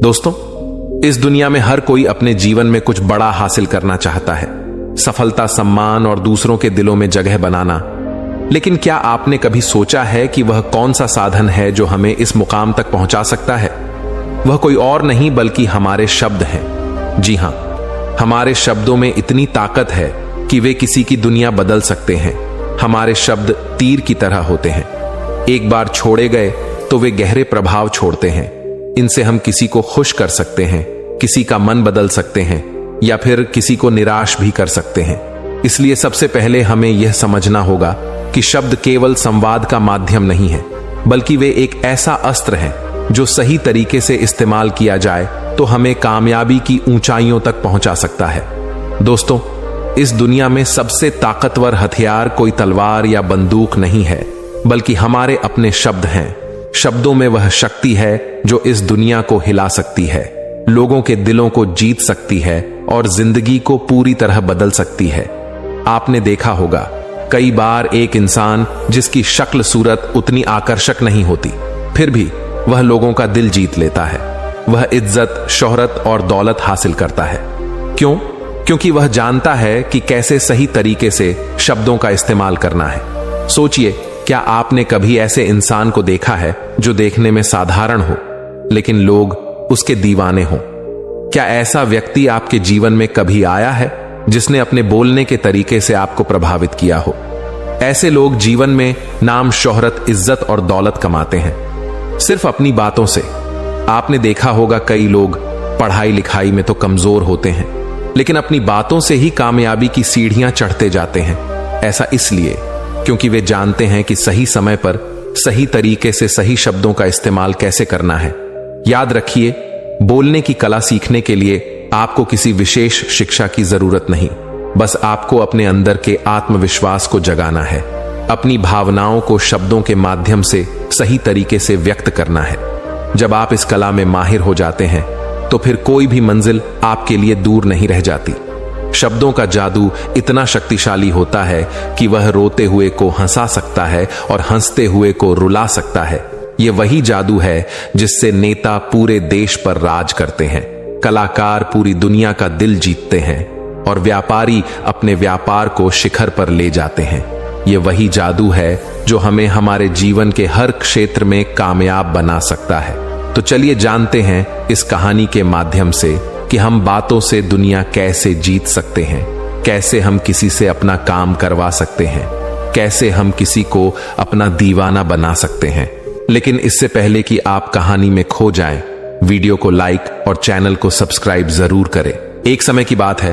दोस्तों, इस दुनिया में हर कोई अपने जीवन में कुछ बड़ा हासिल करना चाहता है, सफलता, सम्मान और दूसरों के दिलों में जगह बनाना। लेकिन क्या आपने कभी सोचा है कि वह कौन सा साधन है जो हमें इस मुकाम तक पहुंचा सकता है? वह कोई और नहीं बल्कि हमारे शब्द हैं। जी हां, हमारे शब्दों में इतनी ताकत है कि वे किसी की दुनिया बदल सकते हैं। हमारे शब्द तीर की तरह होते हैं, एक बार छोड़े गए तो वे गहरे प्रभाव छोड़ते हैं। इनसे हम किसी को खुश कर सकते हैं, किसी का मन बदल सकते हैं या फिर किसी को निराश भी कर सकते हैं। इसलिए सबसे पहले हमें यह समझना होगा कि शब्द केवल संवाद का माध्यम नहीं है, बल्कि वे एक ऐसा अस्त्र है जो सही तरीके से इस्तेमाल किया जाए तो हमें कामयाबी की ऊंचाइयों तक पहुंचा सकता है। दोस्तों, इस दुनिया में सबसे ताकतवर हथियार कोई तलवार या बंदूक नहीं है, बल्कि हमारे अपने शब्द हैं। शब्दों में वह शक्ति है जो इस दुनिया को हिला सकती है, लोगों के दिलों को जीत सकती है और जिंदगी को पूरी तरह बदल सकती है। आपने देखा होगा, कई बार एक इंसान जिसकी शक्ल सूरत उतनी आकर्षक नहीं होती, फिर भी वह लोगों का दिल जीत लेता है। वह इज्जत, शोहरत और दौलत हासिल करता है। क्यों? क्योंकि वह जानता है कि कैसे सही तरीके से शब्दों का इस्तेमाल करना है। सोचिए, क्या आपने कभी ऐसे इंसान को देखा है जो देखने में साधारण हो लेकिन लोग उसके दीवाने हों? क्या ऐसा व्यक्ति आपके जीवन में कभी आया है जिसने अपने बोलने के तरीके से आपको प्रभावित किया हो? ऐसे लोग जीवन में नाम, शोहरत, इज्जत और दौलत कमाते हैं सिर्फ अपनी बातों से। आपने देखा होगा, कई लोग पढ़ाई लिखाई में तो कमजोर होते हैं लेकिन अपनी बातों से ही कामयाबी की सीढ़ियां चढ़ते जाते हैं। ऐसा इसलिए क्योंकि वे जानते हैं कि सही समय पर सही तरीके से सही शब्दों का इस्तेमाल कैसे करना है। याद रखिए, बोलने की कला सीखने के लिए आपको किसी विशेष शिक्षा की जरूरत नहीं, बस आपको अपने अंदर के आत्मविश्वास को जगाना है, अपनी भावनाओं को शब्दों के माध्यम से सही तरीके से व्यक्त करना है। जब आप इस कला में माहिर हो जाते हैं तो फिर कोई भी मंजिल आपके लिए दूर नहीं रह जाती। शब्दों का जादू इतना शक्तिशाली होता है कि वह रोते हुए को हंसा सकता है और हंसते हुए को रुला सकता है। यह वही जादू है जिससे नेता पूरे देश पर राज करते हैं, कलाकार पूरी दुनिया का दिल जीतते हैं और व्यापारी अपने व्यापार को शिखर पर ले जाते हैं। यह वही जादू है जो हमें हमारे जीवन के हर क्षेत्र में कामयाब बना सकता है। तो चलिए जानते हैं इस कहानी के माध्यम से कि हम बातों से दुनिया कैसे जीत सकते हैं, कैसे हम किसी से अपना काम करवा सकते हैं, कैसे हम किसी को अपना दीवाना बना सकते हैं। लेकिन इससे पहले कि आप कहानी में खो जाएं, वीडियो को लाइक और चैनल को सब्सक्राइब जरूर करें। एक समय की बात है,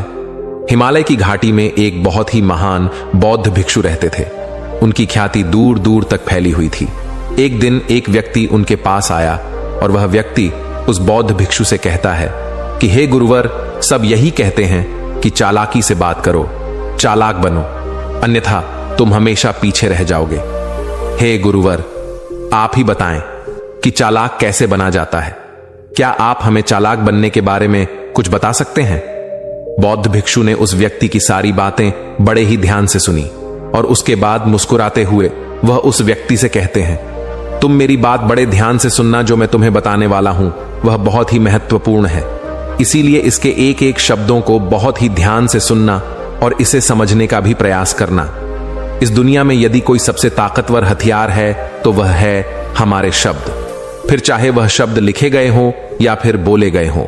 हिमालय की घाटी में एक बहुत ही महान बौद्ध भिक्षु रहते थे। उनकी ख्याति दूर दूर तक फैली हुई थी। एक दिन एक व्यक्ति उनके पास आया और वह व्यक्ति उस बौद्ध भिक्षु से कहता है कि हे गुरुवर, सब यही कहते हैं कि चालाकी से बात करो, चालाक बनो, अन्यथा तुम हमेशा पीछे रह जाओगे। हे गुरुवर, आप ही बताएं कि चालाक कैसे बना जाता है। क्या आप हमें चालाक बनने के बारे में कुछ बता सकते हैं? बौद्ध भिक्षु ने उस व्यक्ति की सारी बातें बड़े ही ध्यान से सुनी और उसके बाद मुस्कुराते हुए वह उस व्यक्ति से कहते हैं, तुम मेरी बात बड़े ध्यान से सुनना। जो मैं तुम्हें बताने वाला हूं वह बहुत ही महत्वपूर्ण है, इसीलिए इसके एक एक शब्दों को बहुत ही ध्यान से सुनना और इसे समझने का भी प्रयास करना। इस दुनिया में यदि कोई सबसे ताकतवर हथियार है तो वह है हमारे शब्द। फिर चाहे वह शब्द लिखे गए हों या फिर बोले गए हों,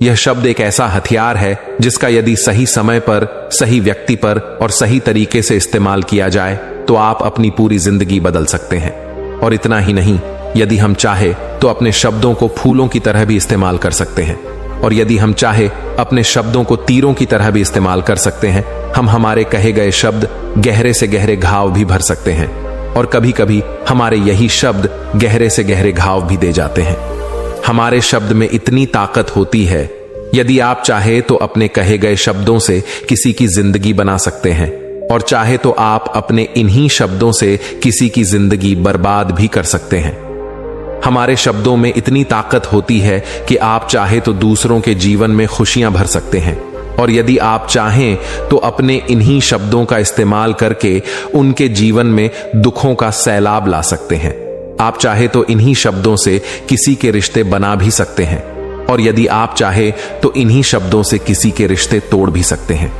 यह शब्द एक ऐसा हथियार है जिसका यदि सही समय पर, सही व्यक्ति पर और सही तरीके से इस्तेमाल किया जाए तो आप अपनी पूरी जिंदगी बदल सकते हैं। और इतना ही नहीं, यदि हम चाहे तो अपने शब्दों को फूलों की तरह भी इस्तेमाल कर सकते हैं और यदि हम चाहे अपने शब्दों को तीरों की तरह भी इस्तेमाल कर सकते हैं। हम हमारे कहे गए शब्द गहरे से गहरे घाव भी भर सकते हैं और कभी कभी हमारे यही शब्द गहरे से गहरे घाव भी दे जाते हैं। हमारे शब्द में इतनी ताकत होती है, यदि आप चाहे तो अपने कहे गए शब्दों से किसी की जिंदगी बना सकते हैं और चाहे तो आप अपने इन्हीं शब्दों से किसी की जिंदगी बर्बाद भी कर सकते हैं। हमारे शब्दों में इतनी ताकत होती है कि आप चाहे तो दूसरों के जीवन में खुशियां भर सकते हैं और यदि आप चाहें तो अपने इन्हीं शब्दों का इस्तेमाल करके उनके जीवन में दुखों का सैलाब ला सकते हैं। आप चाहे तो इन्हीं शब्दों से किसी के रिश्ते बना भी सकते हैं और यदि आप चाहे तो इन्हीं शब्दों से किसी के रिश्ते तोड़ भी सकते हैं।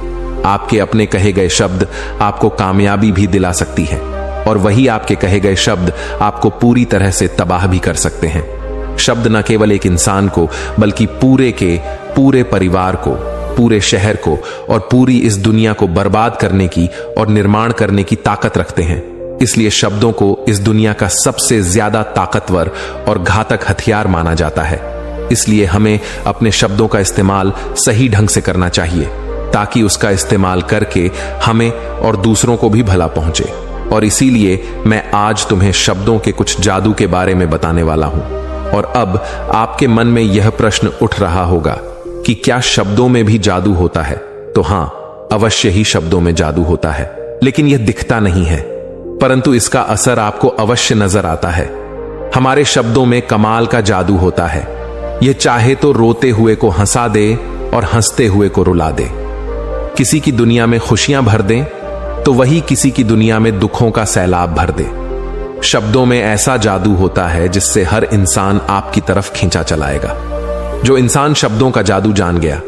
आपके अपने कहे गए शब्द आपको कामयाबी भी दिला सकती है और वही आपके कहे गए शब्द आपको पूरी तरह से तबाह भी कर सकते हैं। शब्द न केवल एक इंसान को बल्कि पूरे परिवार को, पूरे शहर को और पूरी इस दुनिया को बर्बाद करने की और निर्माण करने की ताकत रखते हैं। इसलिए शब्दों को इस दुनिया का सबसे ज्यादा ताकतवर और घातक हथियार माना जाता है। इसलिए हमें अपने शब्दों का इस्तेमाल सही ढंग से करना चाहिए ताकि उसका इस्तेमाल करके हमें और दूसरों को भी भला पहुंचे। और इसीलिए मैं आज तुम्हें शब्दों के कुछ जादू के बारे में बताने वाला हूं। और अब आपके मन में यह प्रश्न उठ रहा होगा कि क्या शब्दों में भी जादू होता है? तो हां, अवश्य ही शब्दों में जादू होता है, लेकिन यह दिखता नहीं है, परंतु इसका असर आपको अवश्य नजर आता है। हमारे शब्दों में कमाल का जादू होता है। यह चाहे तो रोते हुए को हंसा दे और हंसते हुए को रुला दे। किसी की दुनिया में खुशियां भर दे तो वही किसी की दुनिया में दुखों का सैलाब भर दे। शब्दों में ऐसा जादू होता है जिससे हर इंसान आपकी तरफ खींचा चलाएगा। जो इंसान शब्दों का जादू जान गया,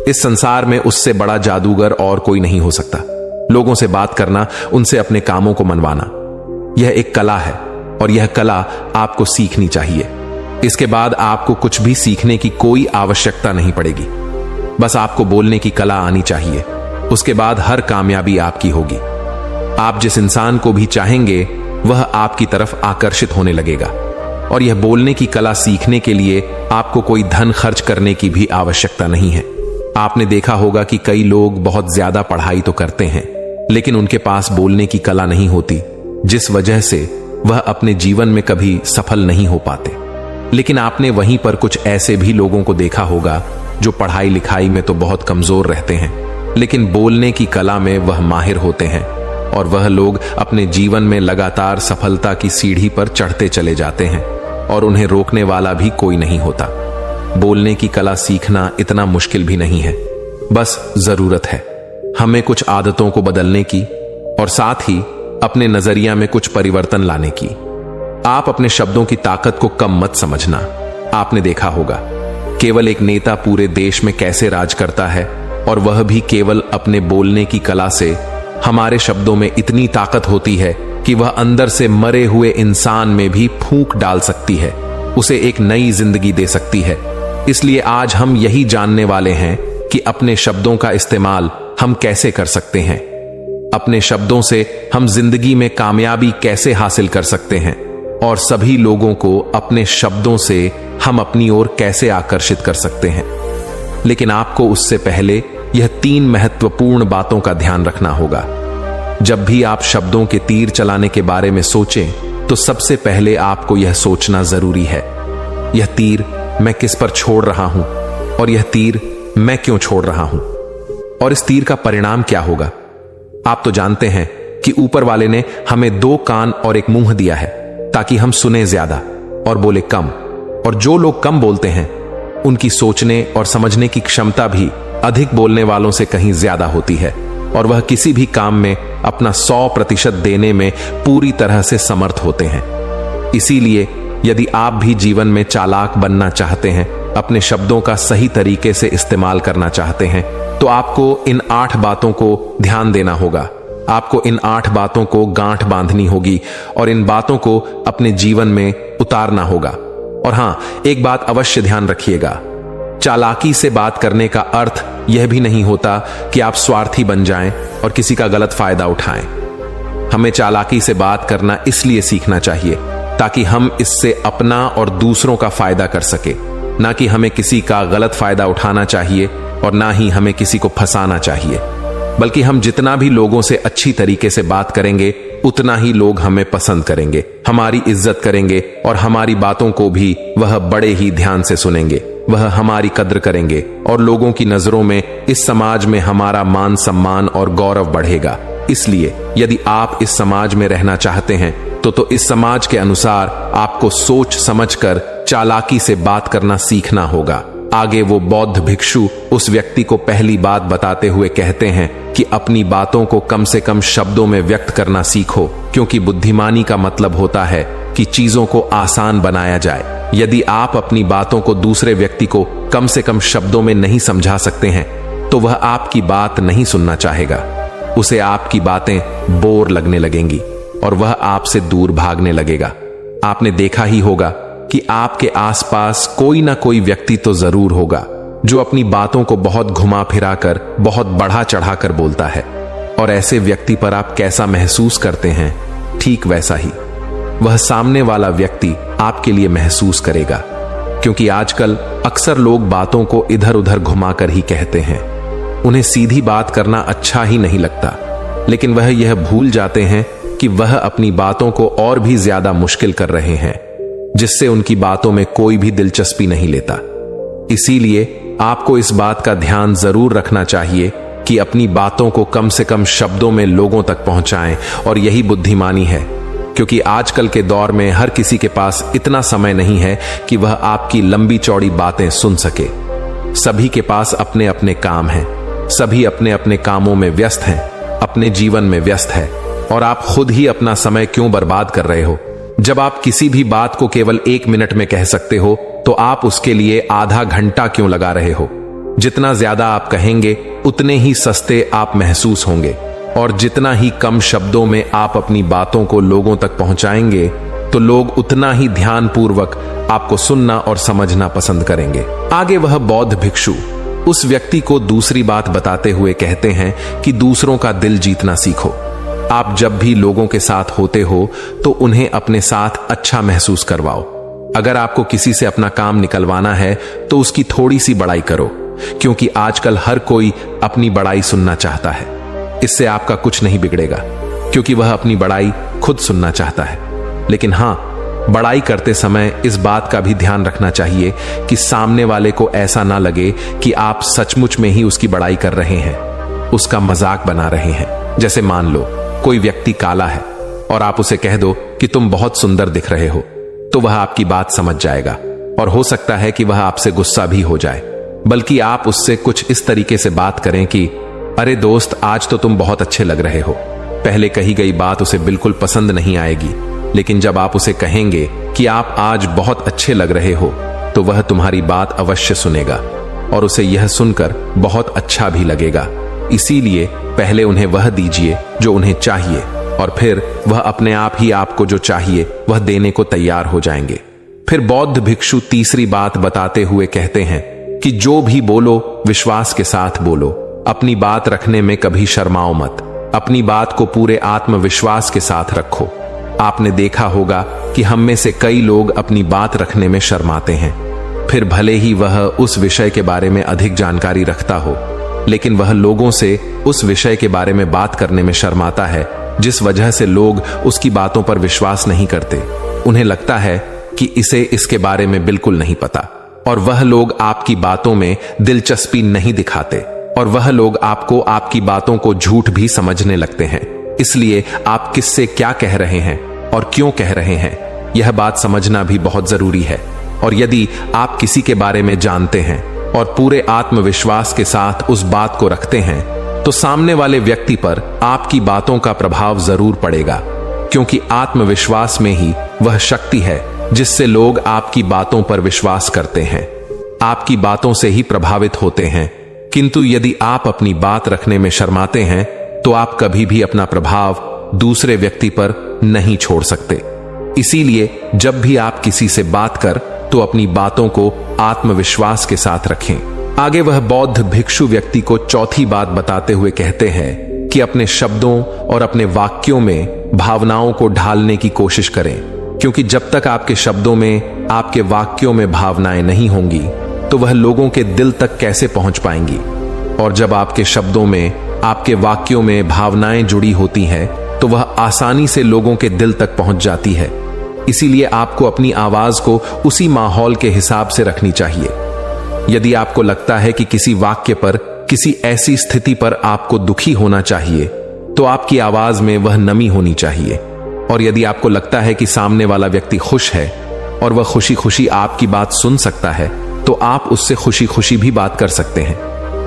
इस संसार में उससे बड़ा जादूगर और कोई नहीं हो सकता। लोगों से बात करना, उनसे अपने कामों को मनवाना, यह एक कला है और यह कला आपको सीखनी चाहिए। इसके बाद आपको कुछ भी सीखने की कोई आवश्यकता नहीं पड़ेगी। बस आपको बोलने की कला आनी चाहिए। उसके बाद हर कामयाबी आपकी होगी। आप जिस इंसान को भी चाहेंगे वह आपकी तरफ आकर्षित होने लगेगा। और यह बोलने की कला सीखने के लिए आपको कोई धन खर्च करने की भी आवश्यकता नहीं है। आपने देखा होगा कि कई लोग बहुत ज्यादा पढ़ाई तो करते हैं, लेकिन उनके पास बोलने की कला नहीं होती, जिस वजह से वह अपने जीवन में कभी सफल नहीं हो पाते। लेकिन आपने वहीं पर कुछ ऐसे भी लोगों को देखा होगा जो पढ़ाई लिखाई में तो बहुत कमजोर रहते हैं, लेकिन बोलने की कला में वह माहिर होते हैं और वह लोग अपने जीवन में लगातार सफलता की सीढ़ी पर चढ़ते चले जाते हैं और उन्हें रोकने वाला भी कोई नहीं होता। बोलने की कला सीखना इतना मुश्किल भी नहीं है, बस जरूरत है हमें कुछ आदतों को बदलने की और साथ ही अपने नजरिया में कुछ परिवर्तन लाने की। आप अपने शब्दों की ताकत को कम मत समझना। आपने देखा होगा केवल एक नेता पूरे देश में कैसे राज करता है, और वह भी केवल अपने बोलने की कला से। हमारे शब्दों में इतनी ताकत होती है कि वह अंदर से मरे हुए इंसान में भी फूंक डाल सकती है, उसे एक नई जिंदगी दे सकती है। इसलिए आज हम यही जानने वाले हैं कि अपने शब्दों का इस्तेमाल हम कैसे कर सकते हैं। अपने शब्दों से हम जिंदगी में कामयाबी कैसे हासिल कर सकते हैं और सभी लोगों को अपने शब्दों से हम अपनी ओर कैसे आकर्षित कर सकते हैं। लेकिन आपको उससे पहले यह 3 महत्वपूर्ण बातों का ध्यान रखना होगा। जब भी आप शब्दों के तीर चलाने के बारे में सोचें तो सबसे पहले आपको यह सोचना जरूरी है, यह तीर मैं किस पर छोड़ रहा हूं और यह तीर मैं क्यों छोड़ रहा हूं, और इस तीर का परिणाम क्या होगा। आप तो जानते हैं कि ऊपर वाले ने हमें 2 कान और एक मुंह दिया है ताकि हम सुने ज्यादा और बोले कम। और जो लोग कम बोलते हैं उनकी सोचने और समझने की क्षमता भी अधिक बोलने वालों से कहीं ज्यादा होती है, और वह किसी भी काम में अपना 100% देने में पूरी तरह से समर्थ होते हैं। इसीलिए यदि आप भी जीवन में चालाक बनना चाहते हैं, अपने शब्दों का सही तरीके से इस्तेमाल करना चाहते हैं, तो आपको इन 8 बातों को ध्यान देना होगा। आपको इन 8 बातों को गांठ बांधनी होगी और इन बातों को अपने जीवन में उतारना होगा। और हां, एक बात अवश्य ध्यान रखिएगा, चालाकी से बात करने का अर्थ यह भी नहीं होता कि आप स्वार्थी बन जाएं और किसी का गलत फायदा उठाएं। हमें चालाकी से बात करना इसलिए सीखना चाहिए ताकि हम इससे अपना और दूसरों का फायदा कर सके, ना कि हमें किसी का गलत फायदा उठाना चाहिए और ना ही हमें किसी को फंसाना चाहिए। बल्कि हम जितना भी लोगों से अच्छी तरीके से बात करेंगे उतना ही लोग हमें पसंद करेंगे, हमारी इज्जत करेंगे और हमारी बातों को भी वह बड़े ही ध्यान से सुनेंगे। वह हमारी कद्र करेंगे और लोगों की नजरों में इस समाज में हमारा मान सम्मान और गौरव बढ़ेगा। इसलिए यदि आप इस समाज में रहना चाहते हैं तो इस समाज के अनुसार आपको सोच समझकर चालाकी से बात करना सीखना होगा। आगे वो बौद्ध भिक्षु उस व्यक्ति को पहली बात बताते हुए कहते हैं कि अपनी बातों को कम से कम शब्दों में व्यक्त करना सीखो, क्योंकि बुद्धिमानी का मतलब होता है कि चीजों को आसान बनाया जाए। यदि आप अपनी बातों को दूसरे व्यक्ति को कम से कम शब्दों में नहीं समझा सकते हैं तो वह आपकी बात नहीं सुनना चाहेगा। उसे आपकी बातें बोर लगने लगेंगी और वह आपसे दूर भागने लगेगा। आपने देखा ही होगा कि आपके आसपास कोई ना कोई व्यक्ति तो जरूर होगा जो अपनी बातों को बहुत घुमा फिरा कर, बहुत बढ़ा चढ़ा कर बोलता है, और ऐसे व्यक्ति पर आप कैसा महसूस करते हैं, ठीक वैसा ही वह सामने वाला व्यक्ति आपके लिए महसूस करेगा। क्योंकि आजकल अक्सर लोग बातों को इधर उधर घुमाकर ही कहते हैं। उन्हें सीधी बात करना अच्छा ही नहीं लगता, लेकिन वह यह भूल जाते हैं कि वह अपनी बातों को और भी ज्यादा मुश्किल कर रहे हैं, जिससे उनकी बातों में कोई भी दिलचस्पी नहीं लेता। इसीलिए आपको इस बात का ध्यान जरूर रखना चाहिए कि अपनी बातों को कम से कम शब्दों में लोगों तक पहुंचाएं, और यही बुद्धिमानी है। क्योंकि आजकल के दौर में हर किसी के पास इतना समय नहीं है कि वह आपकी लंबी चौड़ी बातें सुन सके। सभी के पास अपने अपने काम हैं, सभी अपने अपने कामों में व्यस्त हैं, अपने जीवन में व्यस्त है, और आप खुद ही अपना समय क्यों बर्बाद कर रहे हो? जब आप किसी भी बात को केवल 1 मिनट में कह सकते हो तो आप उसके लिए आधा घंटा क्यों लगा रहे हो? जितना ज्यादा आप कहेंगे उतने ही सस्ते आप महसूस होंगे, और जितना ही कम शब्दों में आप अपनी बातों को लोगों तक पहुंचाएंगे तो लोग उतना ही ध्यानपूर्वक आपको सुनना और समझना पसंद करेंगे। आगे वह बौद्ध भिक्षु उस व्यक्ति को दूसरी बात बताते हुए कहते हैं कि दूसरों का दिल जीतना सीखो। आप जब भी लोगों के साथ होते हो तो उन्हें अपने साथ अच्छा महसूस करवाओ। अगर आपको किसी से अपना काम निकलवाना है तो उसकी थोड़ी सी बड़ाई करो, क्योंकि आजकल हर कोई अपनी बड़ाई सुनना चाहता है। इससे आपका कुछ नहीं बिगड़ेगा, क्योंकि वह अपनी बड़ाई खुद सुनना चाहता है। लेकिन हां, बड़ाई करते समय इस बात का भी ध्यान रखना चाहिए कि सामने वाले को ऐसा ना लगे कि आप सचमुच में ही उसकी बड़ाई कर रहे हैं, उसका मजाक बना रहे हैं। जैसे मान लो कोई व्यक्ति काला है और आप उसे कह दो कि तुम बहुत सुंदर दिख रहे हो, तो वह आपकी बात समझ जाएगा, और हो सकता है कि वह आपसे गुस्सा भी हो जाए। बल्कि आप उससे कुछ इस तरीके से बात करें कि अरे दोस्त, आज तो तुम बहुत अच्छे लग रहे हो। पहले कही गई बात उसे बिल्कुल पसंद नहीं आएगी, लेकिन जब आप उसे कहेंगे कि आप आज बहुत अच्छे लग रहे हो तो वह तुम्हारी बात अवश्य सुनेगा, और उसे यह सुनकर बहुत अच्छा भी लगेगा। इसीलिए पहले उन्हें वह दीजिए जो उन्हें चाहिए, और फिर वह अपने आप ही आपको जो चाहिए वह देने को तैयार हो जाएंगे। फिर बौद्ध भिक्षु तीसरी बात बताते हुए कहते हैं कि जो भी बोलो विश्वास के साथ बोलो। अपनी बात रखने में कभी शर्माओ मत। अपनी बात को पूरे आत्मविश्वास के साथ रखो। आपने देखा होगा कि हम में से कई लोग अपनी बात रखने में शर्माते हैं। फिर भले ही वह उस विषय के बारे में अधिक जानकारी रखता हो, लेकिन वह लोगों से उस विषय के बारे में बात करने में शर्माता है, जिस वजह से लोग उसकी बातों पर विश्वास नहीं करते। उन्हें लगता है कि इसे इसके बारे में बिल्कुल नहीं पता, और वह लोग आपकी बातों में दिलचस्पी नहीं दिखाते, और वह लोग आपको आपकी बातों को झूठ भी समझने लगते हैं। इसलिए आप किससे क्या कह रहे हैं और क्यों कह रहे हैं, यह बात समझना भी बहुत जरूरी है। और यदि आप किसी के बारे में जानते हैं और पूरे आत्मविश्वास के साथ उस बात को रखते हैं, तो सामने वाले व्यक्ति पर आपकी बातों का प्रभाव जरूर पड़ेगा, क्योंकि आत्मविश्वास में ही वह शक्ति है जिससे लोग आपकी बातों पर विश्वास करते हैं, आपकी बातों से ही प्रभावित होते हैं। किंतु यदि आप अपनी बात रखने में शर्माते हैं तो आप कभी भी अपना प्रभाव दूसरे व्यक्ति पर नहीं छोड़ सकते। इसीलिए जब भी आप किसी से बात कर तो अपनी बातों को आत्मविश्वास के साथ रखें। आगे वह बौद्ध भिक्षु व्यक्ति को चौथी बात बताते हुए कहते हैं कि अपने शब्दों और अपने वाक्यों में भावनाओं को ढालने की कोशिश करें, क्योंकि जब तक आपके शब्दों में, आपके वाक्यों में भावनाएं नहीं होंगी तो वह लोगों के दिल तक कैसे पहुंच पाएंगी। और जब आपके शब्दों में, आपके वाक्यों में भावनाएं जुड़ी होती हैं तो वह आसानी से लोगों के दिल तक पहुंच जाती है। इसीलिए आपको अपनी आवाज को उसी माहौल के हिसाब से रखनी चाहिए। यदि आपको लगता है कि किसी वाक्य पर, किसी ऐसी स्थिति पर आपको दुखी होना चाहिए, तो आपकी आवाज में वह नमी होनी चाहिए। और यदि आपको लगता है कि सामने वाला व्यक्ति खुश है और वह खुशी खुशी आपकी बात सुन सकता है, तो आप उससे खुशी खुशी भी बात कर सकते हैं।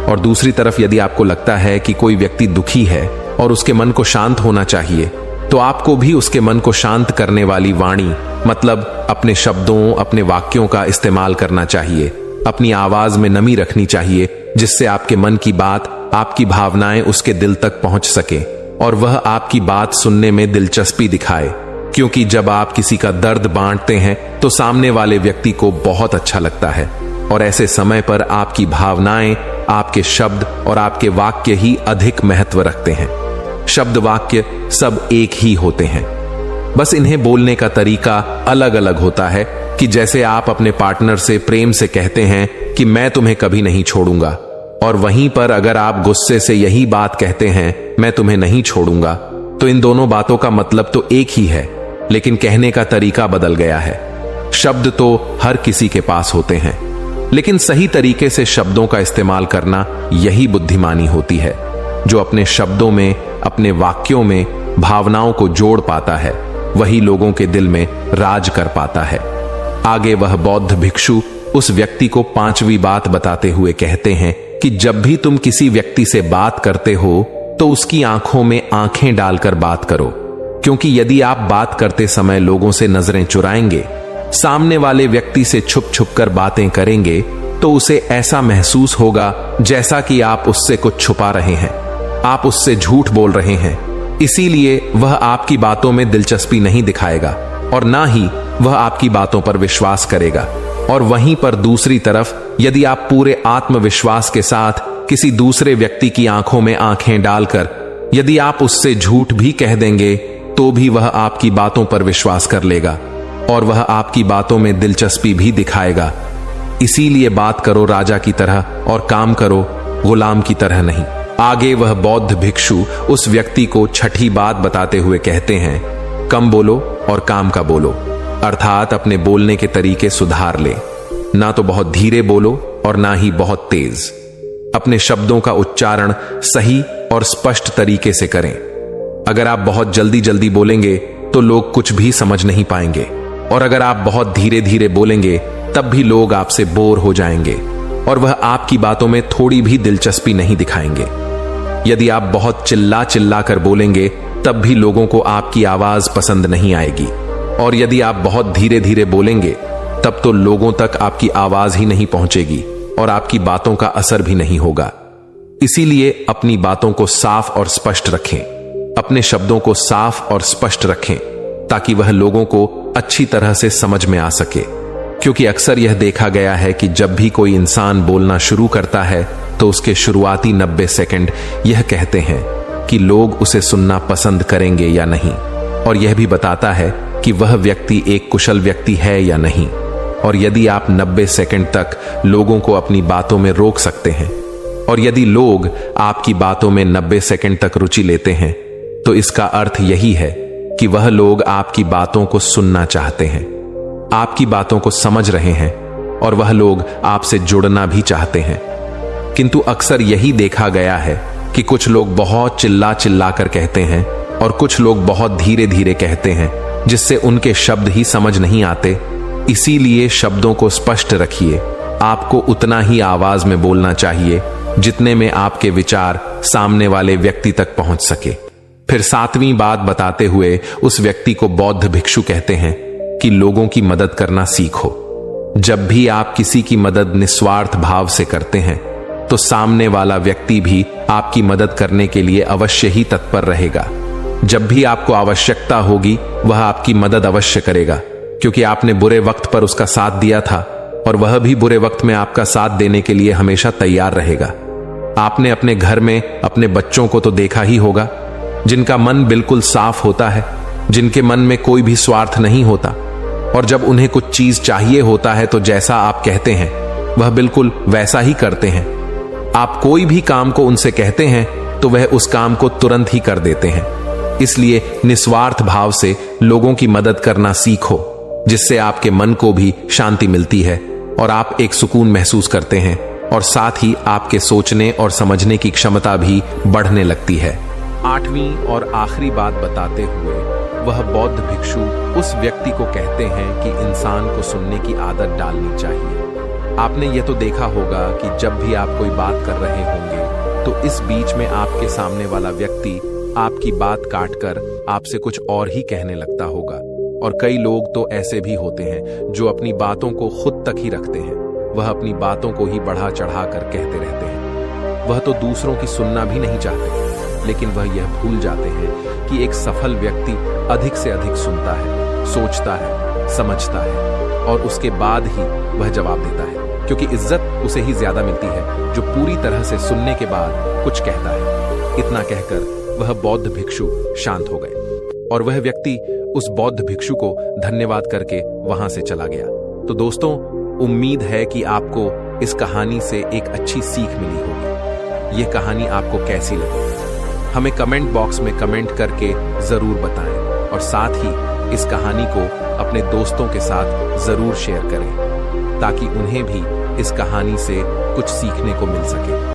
और दूसरी तरफ यदि आपको लगता है कि कोई व्यक्ति दुखी है और उसके मन को शांत होना चाहिए, तो आपको भी उसके मन को शांत करने वाली वाणी, मतलब अपने शब्दों, अपने वाक्यों का इस्तेमाल करना चाहिए। अपनी आवाज में नमी रखनी चाहिए, जिससे आपके मन की बात, आपकी भावनाएं उसके दिल तक पहुंच सके और वह आपकी बात सुनने में दिलचस्पी दिखाए। क्योंकि जब आप किसी का दर्द बांटते हैं तो सामने वाले व्यक्ति को बहुत अच्छा लगता है, और ऐसे समय पर आपकी भावनाएं, आपके शब्द और आपके वाक्य ही अधिक महत्व रखते हैं। शब्द वाक्य सब एक ही होते हैं, बस इन्हें बोलने का तरीका अलग अलग होता है। कि जैसे आप अपने पार्टनर से प्रेम से कहते हैं कि मैं तुम्हें कभी नहीं छोड़ूंगा, और वहीं पर अगर आप गुस्से से यही बात कहते हैं, मैं तुम्हें नहीं छोड़ूंगा, तो इन दोनों बातों का मतलब तो एक ही है, लेकिन कहने का तरीका बदल गया है। शब्द तो हर किसी के पास होते हैं, लेकिन सही तरीके से शब्दों का इस्तेमाल करना यही बुद्धिमानी होती है। जो अपने शब्दों में, अपने वाक्यों में भावनाओं को जोड़ पाता है, वही लोगों के दिल में राज कर पाता है। आगे वह बौद्ध भिक्षु उस व्यक्ति को 5वीं बात बताते हुए कहते हैं कि जब भी तुम किसी व्यक्ति से बात करते हो तो उसकी आंखों में आंखें डालकर बात करो, क्योंकि यदि आप बात करते समय लोगों से नजरें चुराएंगे, सामने वाले व्यक्ति से छुप छुप कर बातें करेंगे, तो उसे ऐसा महसूस होगा जैसा कि आप उससे कुछ छुपा रहे हैं, आप उससे झूठ बोल रहे हैं। इसीलिए वह आपकी बातों में दिलचस्पी नहीं दिखाएगा और ना ही वह आपकी बातों पर विश्वास करेगा। और वहीं पर दूसरी तरफ यदि आप पूरे आत्मविश्वास के साथ किसी दूसरे व्यक्ति की आंखों में आंखें डालकर यदि आप उससे झूठ भी कह देंगे, तो भी वह आपकी बातों पर विश्वास कर लेगा और वह आपकी बातों में दिलचस्पी भी दिखाएगा। इसीलिए बात करो राजा की तरह और काम करो गुलाम की तरह नहीं। आगे वह बौद्ध भिक्षु उस व्यक्ति को 6ठी बात बताते हुए कहते हैं, कम बोलो और काम का बोलो, अर्थात अपने बोलने के तरीके सुधार ले। ना तो बहुत धीरे बोलो और ना ही बहुत तेज। अपने शब्दों का उच्चारण सही और स्पष्ट तरीके से करें। अगर आप बहुत जल्दी जल्दी बोलेंगे तो लोग कुछ भी समझ नहीं पाएंगे, और अगर आप बहुत धीरे धीरे बोलेंगे तब भी लोग आपसे बोर हो जाएंगे और वह आपकी बातों में थोड़ी भी दिलचस्पी नहीं दिखाएंगे। यदि आप बहुत चिल्ला चिल्ला कर बोलेंगे तब भी लोगों को आपकी आवाज पसंद नहीं आएगी, और यदि आप बहुत धीरे धीरे बोलेंगे तब तो लोगों तक आपकी आवाज ही नहीं पहुंचेगी और आपकी बातों का असर भी नहीं होगा। इसीलिए अपनी बातों को साफ और स्पष्ट रखें, अपने शब्दों को साफ और स्पष्ट रखें, ताकि वह लोगों को अच्छी तरह से समझ में आ सके। क्योंकि अक्सर यह देखा गया है कि जब भी कोई इंसान बोलना शुरू करता है तो उसके शुरुआती 90 सेकंड यह कहते हैं कि लोग उसे सुनना पसंद करेंगे या नहीं, और यह भी बताता है कि वह व्यक्ति एक कुशल व्यक्ति है या नहीं। और यदि आप 90 सेकंड तक लोगों को अपनी बातों में रोक सकते हैं, और यदि लोग आपकी बातों में 90 सेकंड तक रुचि लेते हैं, तो इसका अर्थ यही है कि वह लोग आपकी बातों को सुनना चाहते हैं, आपकी बातों को समझ रहे हैं, और वह लोग आपसे जुड़ना भी चाहते हैं। किंतु अक्सर यही देखा गया है कि कुछ लोग बहुत चिल्ला चिल्ला कर कहते हैं और कुछ लोग बहुत धीरे धीरे कहते हैं, जिससे उनके शब्द ही समझ नहीं आते। इसीलिए शब्दों को स्पष्ट रखिए। आपको उतना ही आवाज में बोलना चाहिए जितने में आपके विचार सामने वाले व्यक्ति तक पहुंच सके। फिर 7वीं बात बताते हुए उस व्यक्ति को बौद्ध भिक्षु कहते हैं कि लोगों की मदद करना सीखो। जब भी आप किसी की मदद निस्वार्थ भाव से करते हैं तो सामने वाला व्यक्ति भी आपकी मदद करने के लिए अवश्य ही तत्पर रहेगा। जब भी आपको आवश्यकता होगी वह आपकी मदद अवश्य करेगा, क्योंकि आपने बुरे वक्त पर उसका साथ दिया था और वह भी बुरे वक्त में आपका साथ देने के लिए हमेशा तैयार रहेगा। आपने अपने घर में अपने बच्चों को तो देखा ही होगा, जिनका मन बिल्कुल साफ होता है, जिनके मन में कोई भी स्वार्थ नहीं होता, और जब उन्हें कुछ चीज चाहिए होता है तो जैसा आप कहते हैं वह बिल्कुल वैसा ही करते हैं। आप कोई भी काम को उनसे कहते हैं तो वह उस काम को तुरंत ही कर देते हैं। इसलिए निस्वार्थ भाव से लोगों की मदद करना सीखो, जिससे आपके मन को भी शांति मिलती है और आप एक सुकून महसूस करते हैं, और साथ ही आपके सोचने और समझने की क्षमता भी बढ़ने लगती है। 8वीं और आखिरी बात बताते हुए वह बौद्ध भिक्षु उस व्यक्ति को कहते हैं कि इंसान को सुनने की आदत डालनी चाहिए। आपने यह तो देखा होगा कि जब भी आप कोई बात कर रहे होंगे तो इस बीच में आपके सामने वाला व्यक्ति आपकी बात काटकर आपसे कुछ और ही कहने लगता होगा। और कई लोग तो ऐसे भी होते हैं जो अपनी बातों को खुद तक ही रखते हैं। वह अपनी बातों को ही बढ़ा चढ़ा कर कहते रहते हैं। वह तो दूसरों की सुनना भी नहीं चाहते, लेकिन वह यह भूल जाते हैं कि एक सफल व्यक्ति अधिक से अधिक सुनता है, सोचता है, समझता है और उसके बाद ही वह जवाब देता है, क्योंकि इज्जत उसे ही ज्यादा मिलती है जो पूरी तरह से सुनने के बाद कुछ कहता है। इतना कहकर वह बौद्ध भिक्षु शांत हो गए और वह व्यक्ति उस बौद्ध भिक्षु को धन्यवाद करके वहां से चला गया। तो दोस्तों, उम्मीद है कि आपको इस कहानी से एक अच्छी सीख मिली होगी। यह कहानी आपको कैसी लगी हमें कमेंट बॉक्स में कमेंट करके जरूर बताएं और साथ ही इस कहानी को अपने दोस्तों के साथ जरूर शेयर करें ताकि उन्हें भी इस कहानी से कुछ सीखने को मिल सके।